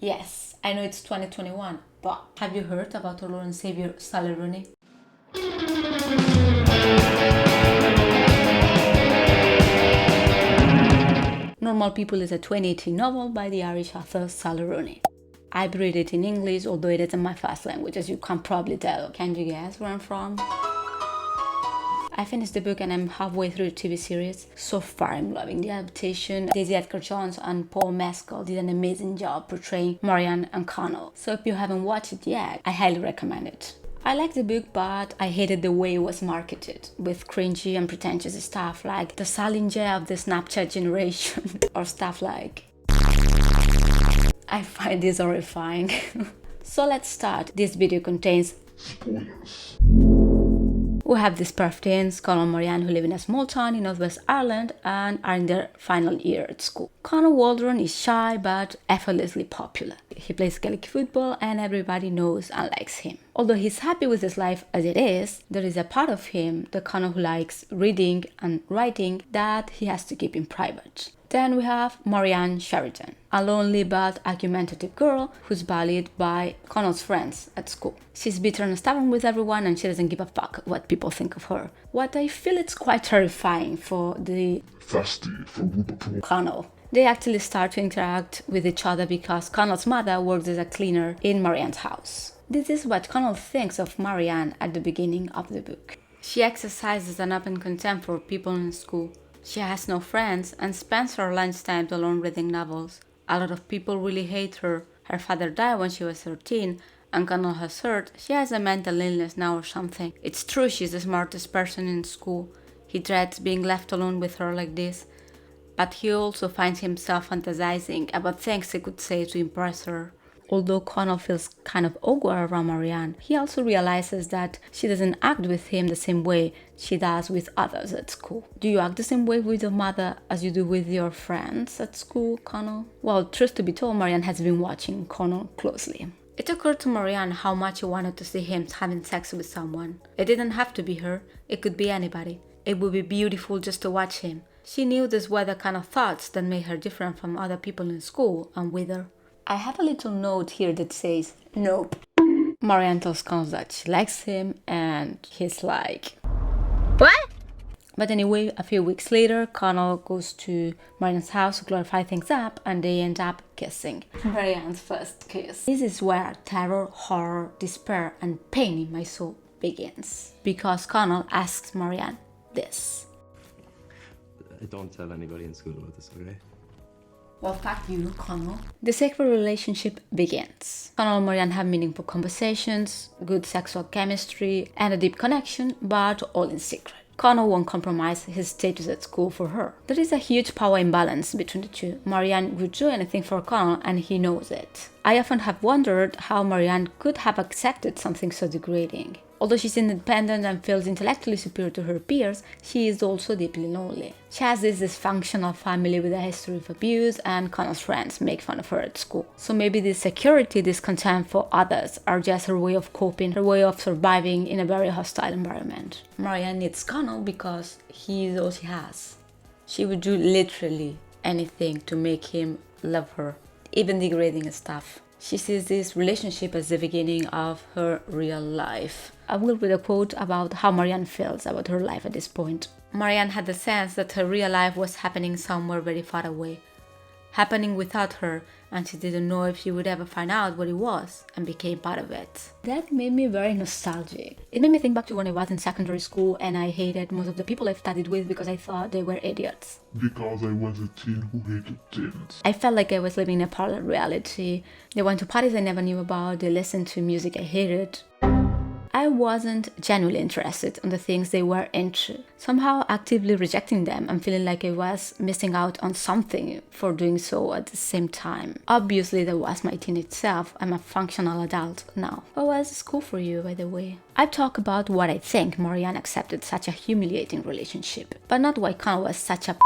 Yes, I know it's 2021, but have you heard about our Lord and Savior Sally Rooney? Normal People is a 2018 novel by the Irish author Sally Rooney. I read it in English, although it isn't my first language, as you can probably tell. Can you guess where I'm from? I finished the book and I'm halfway through the TV series. So far I'm loving the adaptation. Daisy Edgar-Jones and Paul Mescal did an amazing job portraying Marianne and Connell. So if you haven't watched it yet, I highly recommend it. I liked the book, but I hated the way it was marketed, with cringy and pretentious stuff like the Salinger of the Snapchat generation, or stuff like... I find this horrifying. So let's start. This video contains spoilers. We have these perfect teens, Connell and Marianne, who live in a small town in Northwest Ireland and are in their final year at school. Connell Waldron is shy but effortlessly popular. He plays Gaelic football and everybody knows and likes him. Although he's happy with his life as it is, there is a part of him, the Connell who likes reading and writing, that he has to keep in private. Then we have Marianne Sheridan, a lonely but argumentative girl who's bullied by Connell's friends at school. She's bitter and stubborn with everyone and she doesn't give a fuck what people think of her. What I feel it's quite terrifying for the Connell. They actually start to interact with each other because Connell's mother works as a cleaner in Marianne's house. This is what Connell thinks of Marianne at the beginning of the book. She exercises an open contempt for people in school. She has no friends and spends her lunchtime alone reading novels. A lot of people really hate her. Her father died when she was 13, and Connell has heard she has a mental illness now or something. It's true she's the smartest person in school. He dreads being left alone with her like this. But he also finds himself fantasizing about things he could say to impress her. Although Connell feels kind of awkward around Marianne, he also realizes that she doesn't act with him the same way she does with others at school. Do you act the same way with your mother as you do with your friends at school, Connell? Well, truth to be told, Marianne has been watching Connell closely. It occurred to Marianne how much she wanted to see him having sex with someone. It didn't have to be her, it could be anybody. It would be beautiful just to watch him. She knew these were the kind of thoughts that made her different from other people in school and with her. I have a little note here that says, nope. Marianne tells Connell that she likes him and he's like, what? But anyway, a few weeks later, Connell goes to Marianne's house to clarify things up and they end up kissing. Marianne's first kiss. This is where terror, horror, despair and pain in my soul begins. Because Connell asks Marianne this. Don't tell anybody in school about this, okay? Well, fuck you, Connell. The sacred relationship begins. Connell and Marianne have meaningful conversations, good sexual chemistry, and a deep connection, but all in secret. Connell won't compromise his status at school for her. There is a huge power imbalance between the two. Marianne would do anything for Connell, and he knows it. I often have wondered how Marianne could have accepted something so degrading. Although she's independent and feels intellectually superior to her peers, she is also deeply lonely. She has this dysfunctional family with a history of abuse, and Connell's friends make fun of her at school. So maybe this security, this contempt for others are just her way of coping, her way of surviving in a very hostile environment. Marianne needs Connell because he is all she has. She would do literally anything to make him love her, even degrading stuff. She sees this relationship as the beginning of her real life. I will read a quote about how Marianne feels about her life at this point. Marianne had the sense that her real life was happening somewhere very far away, happening without her, and she didn't know if she would ever find out what it was and became part of it. That made me very nostalgic. It made me think back to when I was in secondary school and I hated most of the people I studied with because I thought they were idiots. Because I was a teen who hated teens. I felt like I was living in a parallel reality. They went to parties I never knew about, they listened to music I hated. I wasn't genuinely interested in the things they were into, somehow actively rejecting them and feeling like I was missing out on something for doing so at the same time. Obviously, there was my teenage self. I'm a functional adult now. How was school for you, by the way? I talk about what I think Marianne accepted such a humiliating relationship, but not why Connell was such a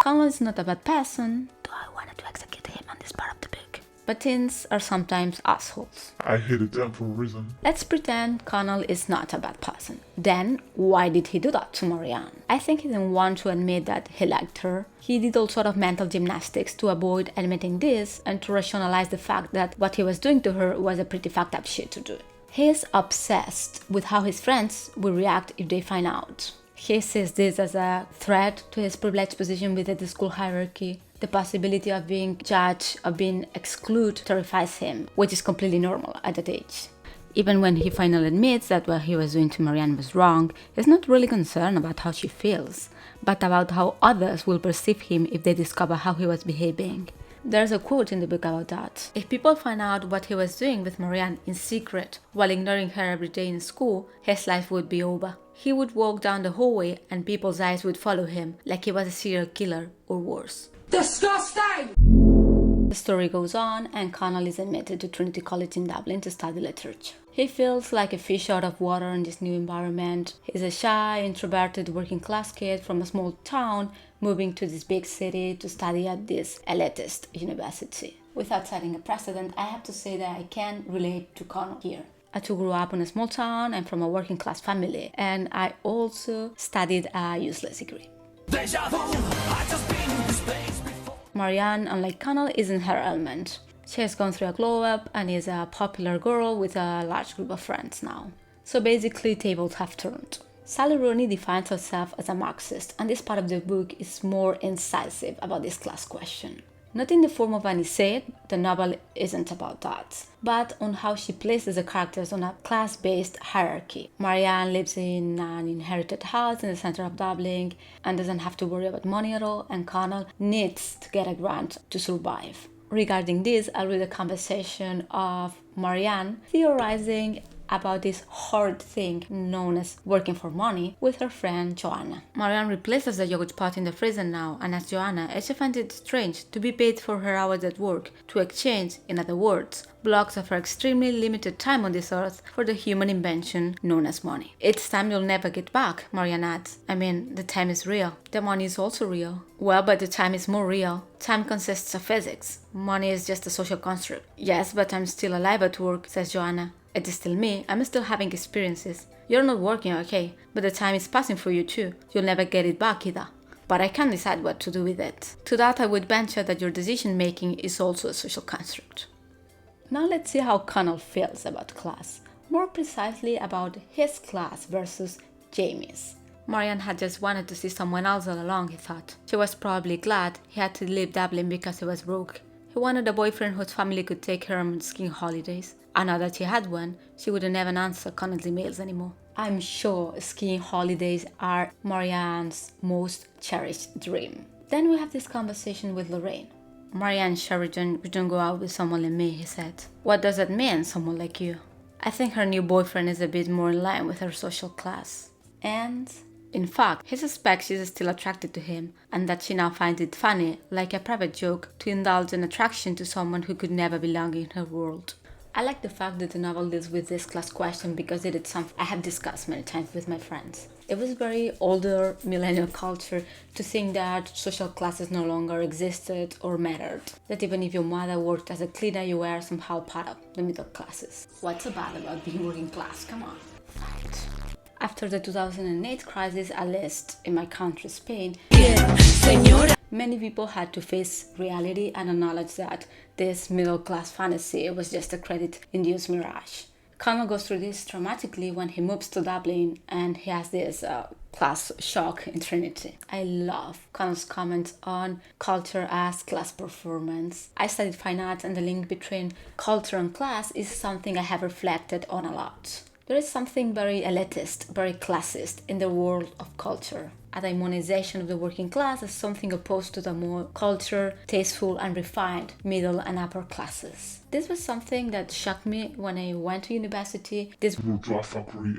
Connell is not a bad person, though I wanted to execute him on this part of the book. But teens are sometimes assholes. I hated them for a reason. Let's pretend Connell is not a bad person. Then, why did he do that to Marianne? I think he didn't want to admit that he liked her. He did all sort of mental gymnastics to avoid admitting this and to rationalize the fact that what he was doing to her was a pretty fucked up shit to do. He is obsessed with how his friends will react if they find out. He sees this as a threat to his privileged position within the school hierarchy. The possibility of being judged, of being excluded, terrifies him, which is completely normal at that age. Even when he finally admits that what he was doing to Marianne was wrong, he's not really concerned about how she feels, but about how others will perceive him if they discover how he was behaving. There's a quote in the book about that. If people find out what he was doing with Marianne in secret while ignoring her every day in school, his life would be over. He would walk down the hallway and people's eyes would follow him like he was a serial killer or worse. Disgusting! The story goes on and Connell is admitted to Trinity College in Dublin to study literature. He feels like a fish out of water in this new environment. He's a shy, introverted, working-class kid from a small town moving to this big city to study at this elitist university. Without setting a precedent, I have to say that I can relate to Connell here. I too grew up in a small town and from a working-class family, and I also studied a useless degree. Deja vu, I just been in this place before. Marianne, unlike Connell, is in her element. She has gone through a glow-up and is a popular girl with a large group of friends now. So basically, tables have turned. Sally Rooney defines herself as a Marxist, and this part of the book is more incisive about this class question. Not in the form of an essay, the novel isn't about that, but on how she places the characters on a class-based hierarchy. Marianne lives in an inherited house in the center of Dublin and doesn't have to worry about money at all, and Connell needs to get a grant to survive. Regarding this, I'll read a conversation of Marianne theorizing about this horrid thing known as working for money with her friend Joanna. Marianne replaces the yogurt pot in the freezer now and asks Joanna if she finds it strange to be paid for her hours at work to exchange, in other words, blocks of her extremely limited time on this earth for the human invention known as money. It's time you'll never get back, Marianne adds. I mean, the time is real. The money is also real. Well, but the time is more real. Time consists of physics. Money is just a social construct. Yes, but I'm still alive at work, says Joanna. It is still me. I'm still having experiences. You're not working, okay, but the time is passing for you too. You'll never get it back either. But I can't decide what to do with it. To that, I would venture that your decision making is also a social construct. Now let's see how Connell feels about class. More precisely about his class versus Jamie's. Marianne had just wanted to see someone else all along, he thought. She was probably glad he had to leave Dublin because he was broke. He wanted a boyfriend whose family could take her on skiing holidays. And now that she had one, she wouldn't even answer Connell's emails anymore. I'm sure skiing holidays are Marianne's most cherished dream. Then we have this conversation with Lorraine. Marianne Sheridan wouldn't go out with someone like me, he said. What does that mean, someone like you? I think her new boyfriend is a bit more in line with her social class. And in fact, he suspects she's still attracted to him and that she now finds it funny, like a private joke, to indulge in attraction to someone who could never belong in her world. I like the fact that the novel deals with this class question because it is something I have discussed many times with my friends. It was very older millennial culture to think that social classes no longer existed or mattered. That even if your mother worked as a cleaner, you were somehow part of the middle classes. What's so bad about being working class? Come on. Right. After the 2008 crisis, at least in my country, Spain, many people had to face reality and acknowledge that this middle-class fantasy was just a credit-induced mirage. Connell goes through this dramatically when he moves to Dublin and he has this class shock in Trinity. I love Connell's comments on culture as class performance. I studied fine arts and the link between culture and class is something I have reflected on a lot. There is something very elitist, very classist in the world of culture. A demonization of the working class as something opposed to the more cultured, tasteful and refined middle and upper classes. This was something that shocked me when I went to university. This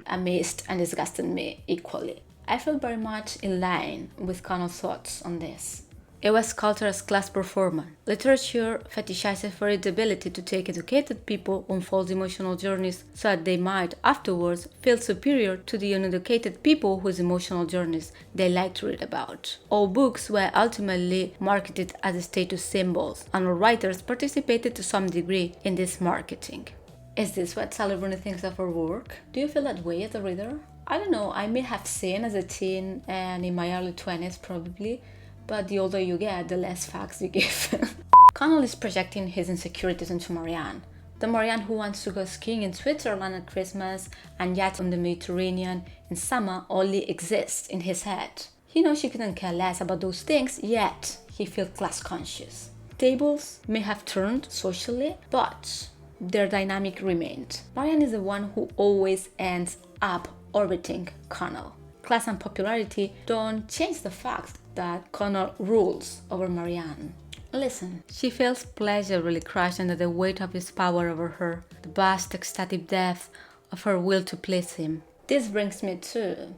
amazed and disgusted me equally. I felt very much in line with Connell's thoughts on this. It was cultured as class performance. Literature fetishizes for its ability to take educated people on false emotional journeys so that they might, afterwards, feel superior to the uneducated people whose emotional journeys they like to read about. All books were ultimately marketed as status symbols, and all writers participated to some degree in this marketing. Is this what Sally Rooney thinks of her work? Do you feel that way as a reader? I don't know, I may have seen as a teen and in my early 20s probably, but the older you get, the less facts you give. Connell is projecting his insecurities onto Marianne. The Marianne who wants to go skiing in Switzerland at Christmas and yacht on the Mediterranean in summer only exists in his head. He knows she couldn't care less about those things, yet he feels class conscious. Tables may have turned socially, but their dynamic remained. Marianne is the one who always ends up orbiting Connell. Class and popularity don't change the fact that Connell rules over Marianne. Listen, she feels pleasurably crushed under the weight of his power over her, the vast ecstatic depth of her will to please him. This brings me to...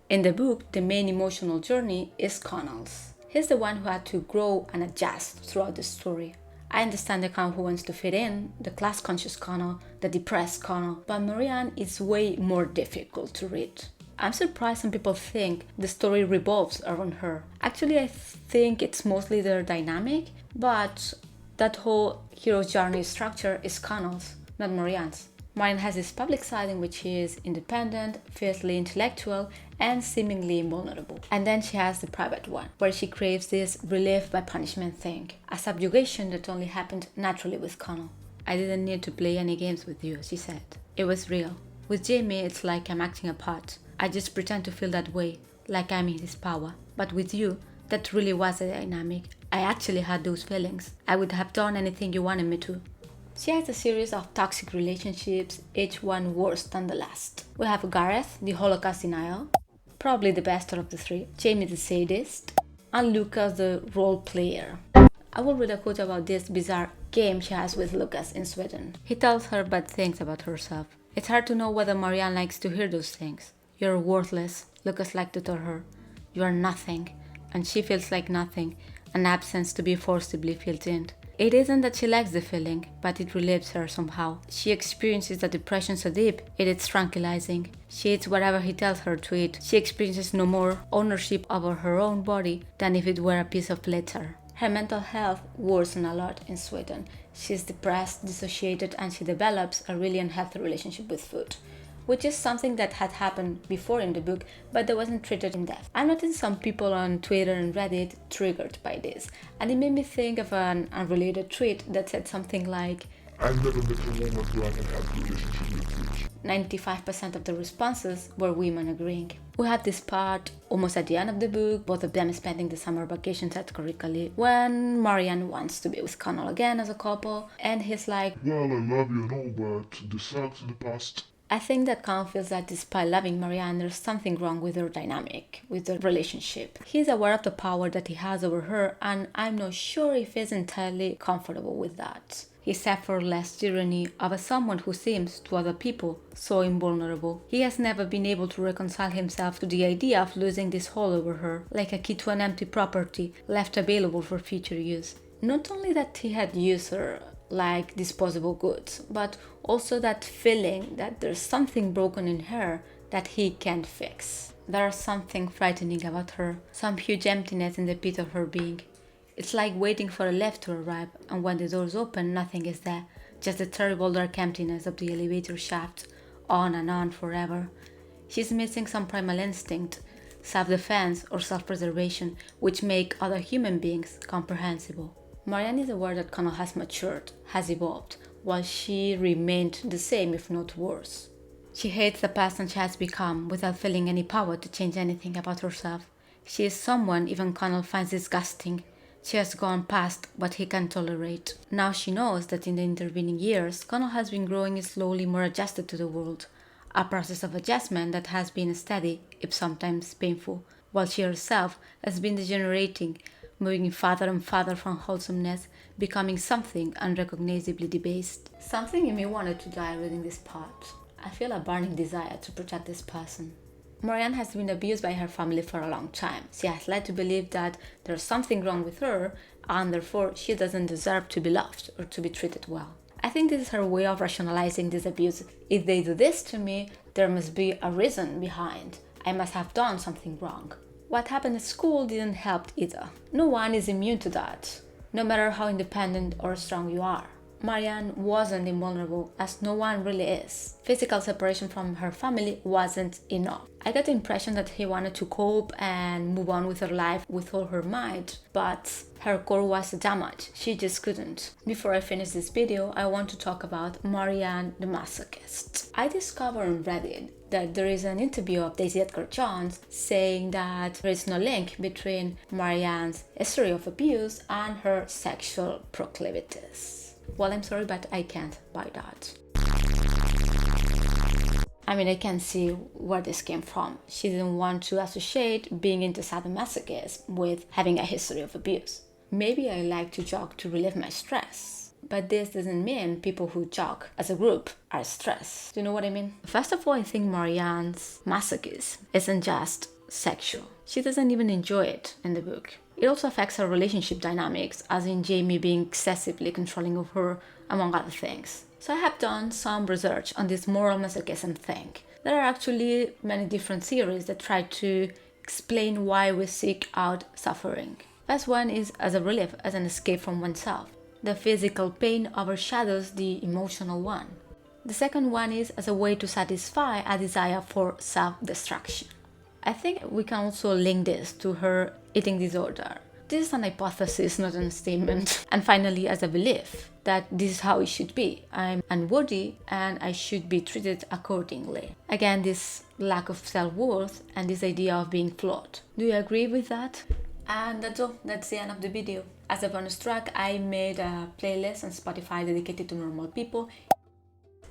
In the book, the main emotional journey is Connell's. He's the one who had to grow and adjust throughout the story. I understand the Connell who wants to fit in, the class-conscious Connell, the depressed Connell, but Marianne is way more difficult to read. I'm surprised some people think the story revolves around her. Actually, I think it's mostly their dynamic, but that whole hero's journey structure is Connell's, not Marianne's. Marianne has this public side in which she is independent, fiercely intellectual, and seemingly invulnerable. And then she has the private one, where she craves this relief by punishment thing, a subjugation that only happened naturally with Connell. I didn't need to play any games with you, she said. It was real. With Jamie, it's like I'm acting a part. I just pretend to feel that way, like I'm in his power. But with you, that really was a dynamic. I actually had those feelings. I would have done anything you wanted me to. She has a series of toxic relationships, each one worse than the last. We have Gareth, the Holocaust denial, probably the best of the three, Jamie the sadist, and Lucas the role player. I will read a quote about this bizarre game she has with Lucas in Sweden. He tells her bad things about herself. It's hard to know whether Marianne likes to hear those things. You're worthless, Lucas liked to tell her. You are nothing, and she feels like nothing, an absence to be forcibly filled in. It isn't that she likes the feeling, but it relieves her somehow. She experiences the depression so deep, it is tranquilizing. She eats whatever he tells her to eat. She experiences no more ownership over her own body than if it were a piece of litter. Her mental health worsened a lot in Sweden. She's depressed, dissociated, and she develops a really unhealthy relationship with food, which is something that had happened before in the book, but that wasn't treated in depth. I noticed some people on Twitter and Reddit triggered by this, and it made me think of an unrelated tweet that said something like, I've never met a woman who had a happy relationship with food. 95% of the responses were women agreeing. We have this part almost at the end of the book, both of them spending the summer vacations at Korikali, when Marianne wants to be with Connell again as a couple, and he's like, Well, I love you and all, but this sucks in the past. I think that Connell feels that despite loving Marianne, there's something wrong with their dynamic, with their relationship. He's aware of the power that he has over her, and I'm not sure if he's entirely comfortable with that. His effortless tyranny of someone who seems, to other people, so invulnerable. He has never been able to reconcile himself to the idea of losing this hold over her, like a key to an empty property left available for future use. Not only that he had used her like disposable goods, but also that feeling that there's something broken in her that he can't fix. There's something frightening about her, some huge emptiness in the pit of her being. It's like waiting for a lift to arrive, and when the doors open, nothing is there, just the terrible dark emptiness of the elevator shaft, on and on forever. She's missing some primal instinct, self-defense or self-preservation, which make other human beings comprehensible. Marianne is aware that Connell has matured, has evolved, while she remained the same if not worse. She hates the person she has become without feeling any power to change anything about herself. She is someone even Connell finds disgusting. She has gone past what he can tolerate. Now she knows that in the intervening years, Connell has been growing slowly more adjusted to the world, a process of adjustment that has been steady, if sometimes painful, while she herself has been degenerating, moving farther and farther from wholesomeness, becoming something unrecognizably debased. Something in me wanted to die reading this part. I feel a burning desire to protect this person. Marianne has been abused by her family for a long time. She has led to believe that there's something wrong with her and therefore she doesn't deserve to be loved or to be treated well. I think this is her way of rationalizing this abuse. If they do this to me, there must be a reason behind. I must have done something wrong. What happened at school didn't help either. No one is immune to that, no matter how independent or strong you are. Marianne wasn't invulnerable, as no one really is. Physical separation from her family wasn't enough. I got the impression that he wanted to cope and move on with her life with all her might, but her core was damaged. She just couldn't. Before I finish this video, I want to talk about Marianne the masochist. I discovered on Reddit that there is an interview of Daisy Edgar Jones saying that there is no link between Marianne's history of abuse and her sexual proclivities. Well, I'm sorry, but I can't buy that. I mean, I can see where this came from. She didn't want to associate being into sadomasochism with having a history of abuse. Maybe I like to jog to relieve my stress, but this doesn't mean people who jog as a group are stressed. Do you know what I mean? First of all, I think Marianne's masochism isn't just sexual. She doesn't even enjoy it in the book. It also affects her relationship dynamics, as in Jamie being excessively controlling of her, among other things. So I have done some research on this moral masochism thing. There are actually many different theories that try to explain why we seek out suffering. First one is as a relief, as an escape from oneself. The physical pain overshadows the emotional one. The second one is as a way to satisfy a desire for self-destruction. I think we can also link this to her eating disorder. This is an hypothesis, not a statement. And finally, as a belief that this is how it should be. I'm unworthy and I should be treated accordingly. Again, this lack of self-worth and this idea of being flawed. Do you agree with that? And that's all. That's the end of the video. As a bonus track, I made a playlist on Spotify dedicated to normal people.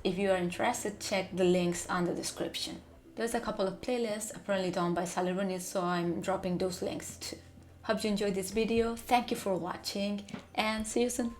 If you are interested, check the links on the description. There's a couple of playlists apparently done by Sally Rooney, so I'm dropping those links too. Hope you enjoyed this video. Thank you for watching and see you soon.